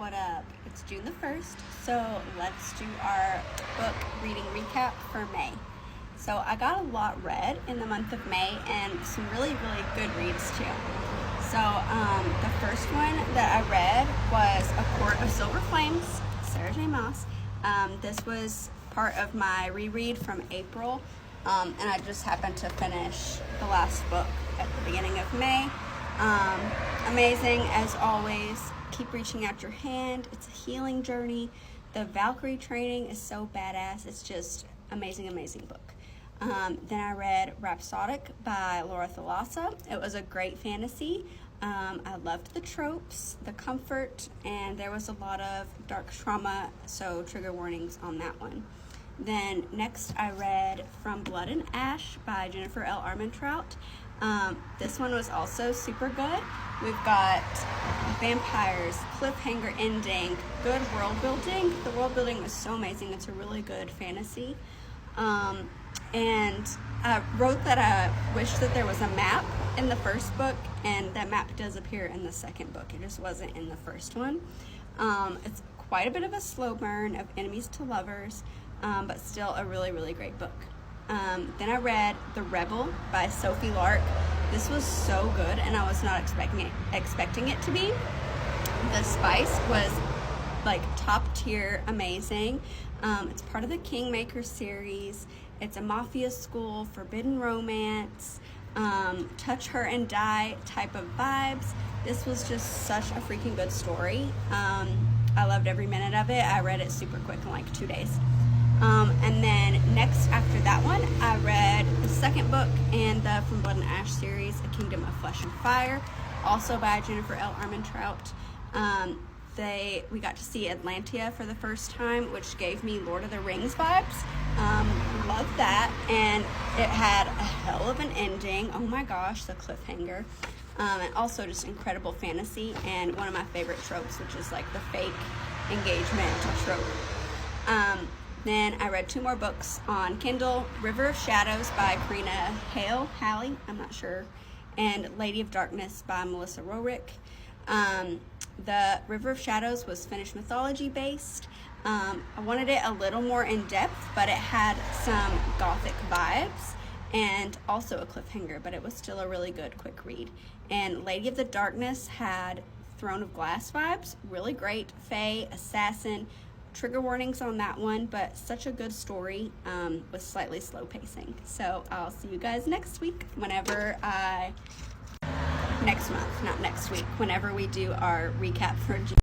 what up? It's June the 1st, so let's do our book reading recap for May. So I got a lot read in the month of May and some really good reads too. So the first one that I read was A Court of Silver Flames, Sarah J. Maas. This was part of my reread from April, and I just happened to finish the last book at the beginning of May. Amazing as always. Keep reaching out your hand. It's a healing journey. The Valkyrie training is so badass. It's just amazing book. Then I read Rhapsodic by Laura Thalassa. It was a great fantasy. I loved the tropes, the comfort, and there was a lot of dark trauma, so trigger warnings on that one. Then next I read From Blood and Ash by Jennifer L. Armentrout. This one was also super good. We've got vampires, cliffhanger ending, good world building. The world building was so amazing. It's a really good fantasy. And I wrote that I wish that there was a map in the first book, and that map does appear in the second book. It just wasn't in the first one. It's quite a bit of a slow burn of enemies to lovers, but still a really great book. Then I read The Rebel by Sophie Lark. This was so good, and I was not expecting it to be. The spice was like top tier amazing. It's part of the Kingmaker series. It's a mafia school, forbidden romance, touch her and die type of vibes. This was just such a freaking good story. I loved every minute of it. I read it super quick in like 2 days. And then next after that one, I read the second book in the From Blood and Ash series, A Kingdom of Flesh and Fire, also by Jennifer L. Armentrout. We got to see Atlantia for the first time, which gave me Lord of the Rings vibes. Loved that, and it had a hell of an ending. Oh my gosh, the cliffhanger. And also just incredible fantasy, and one of my favorite tropes, which is like the fake engagement trope. Then I read 2 more books on Kindle, River of Shadows by Karina Halley, I'm not sure, and Lady of Darkness by Melissa Roerick. The River of Shadows was Finnish mythology based. I wanted it a little more in depth, but it had some gothic vibes and also a cliffhanger, but it was still a really good quick read. And Lady of the Darkness had Throne of Glass vibes, really great, fae, assassin, trigger warnings on that one, but such a good story with slightly slow pacing. So I'll see you guys next week next month, not next week, whenever we do our recap for June.